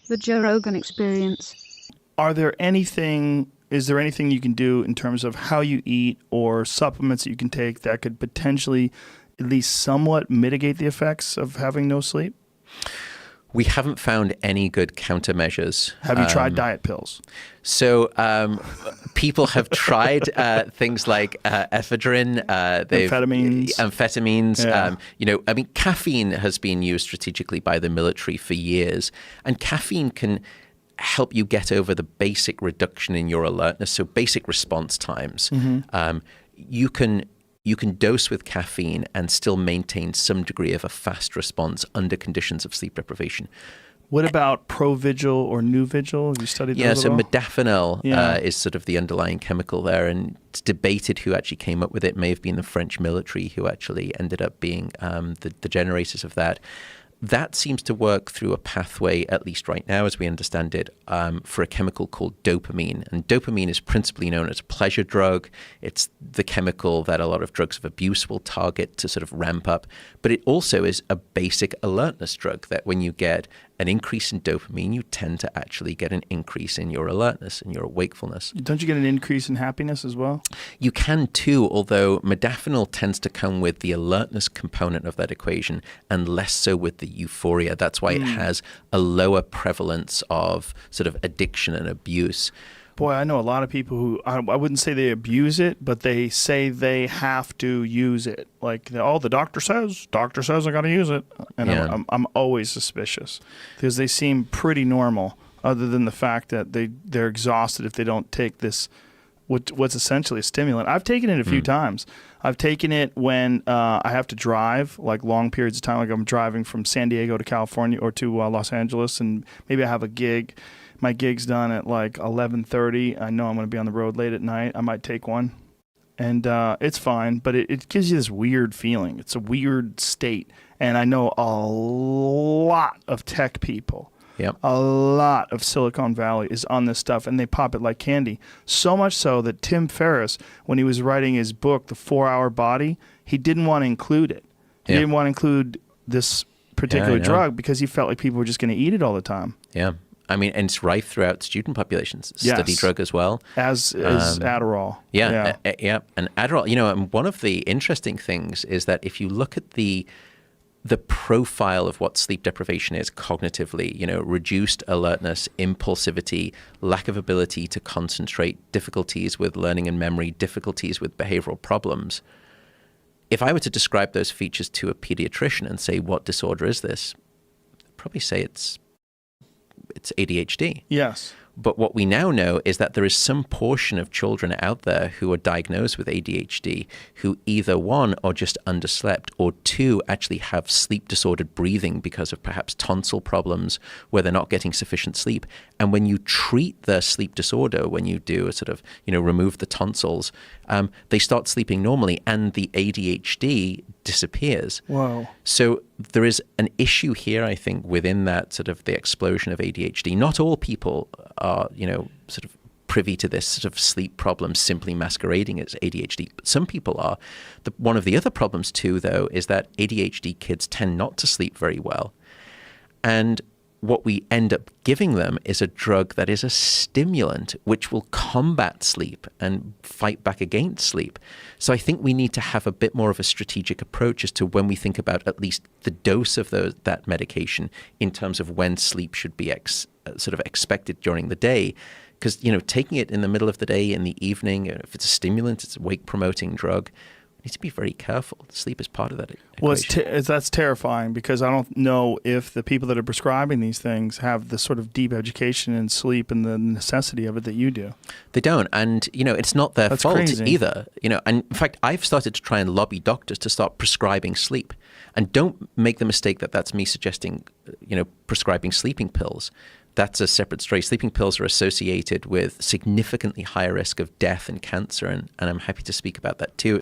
The Joe Rogan Experience. Is there anything you can do in terms of how you eat or supplements that you can take that could potentially at least somewhat mitigate the effects of having no sleep? We haven't found any good countermeasures. Have you tried diet pills? So people have tried things like ephedrine, amphetamines. Yeah. Caffeine has been used strategically by the military for years, and caffeine can help you get over the basic reduction in your alertness, so basic response times. Mm-hmm. You can dose with caffeine and still maintain some degree of a fast response under conditions of sleep deprivation. What about Provigil or Nuvigil? Have you studied those so at all? modafinil is sort of the underlying chemical there, and it's debated who actually came up with it. It may have been the French military who actually ended up being the generators of that. That seems to work through a pathway, at least right now as we understand it, for a chemical called dopamine. And dopamine is principally known as a pleasure drug. It's the chemical that a lot of drugs of abuse will target to sort of ramp up. But it also is a basic alertness drug that when you get an increase in dopamine, you tend to actually get an increase in your alertness and your wakefulness. Don't you get an increase in happiness as well? You can too, although modafinil tends to come with the alertness component of that equation and less so with the euphoria. That's why it has a lower prevalence of sort of addiction and abuse. Boy, I know a lot of people who, I wouldn't say they abuse it, but they say they have to use it. Like, the doctor says I got to use it. And Yeah. I'm always suspicious because they seem pretty normal other than the fact that they're exhausted if they don't take this, what's essentially a stimulant. I've taken it a few times. I've taken it when I have to drive, like long periods of time, like I'm driving from San Diego to California or to Los Angeles, and maybe I have a gig. My gig's done at like 11:30. I know I'm going to be on the road late at night. I might take one. And it's fine, but it gives you this weird feeling. It's a weird state. And I know a lot of tech people, a lot of Silicon Valley is on this stuff, and they pop it like candy. So much so that Tim Ferriss, when he was writing his book, The 4-Hour Body, he didn't want to include it. He didn't want to include this particular drug because he felt like people were just going to eat it all the time. Yeah. And it's rife throughout student populations. Study drug as well. As Adderall. Yeah. And Adderall, and one of the interesting things is that if you look at the profile of what sleep deprivation is cognitively, reduced alertness, impulsivity, lack of ability to concentrate, difficulties with learning and memory, difficulties with behavioral problems. If I were to describe those features to a pediatrician and say, what disorder is this? I'd probably say it's ADHD. Yes. But what we now know is that there is some portion of children out there who are diagnosed with ADHD who either, one, are just underslept, or two, actually have sleep-disordered breathing because of perhaps tonsil problems where they're not getting sufficient sleep. And when you treat their sleep disorder, when you do a sort of, remove the tonsils, they start sleeping normally and the ADHD disappears. Whoa. So there is an issue here, I think, within that sort of the explosion of ADHD. Not all people are, sort of privy to this sort of sleep problem simply masquerading as ADHD, but some people are. One of the other problems too, though, is that ADHD kids tend not to sleep very well. And what we end up giving them is a drug that is a stimulant which will combat sleep and fight back against sleep. So I think we need to have a bit more of a strategic approach as to when we think about at least the dose of that medication in terms of when sleep should be sort of expected during the day. Because, taking it in the middle of the day, in the evening, if it's a stimulant, it's a wake-promoting drug, we need to be very careful. Sleep is part of that equation. Well, that's terrifying because I don't know if the people that are prescribing these things have the sort of deep education in sleep and the necessity of it that you do. They don't. And, it's not their fault crazy. either. And in fact, I've started to try and lobby doctors to start prescribing sleep. And don't make the mistake that that's me suggesting, prescribing sleeping pills. That's a separate story. Sleeping pills are associated with significantly higher risk of death and cancer, and I'm happy to speak about that too.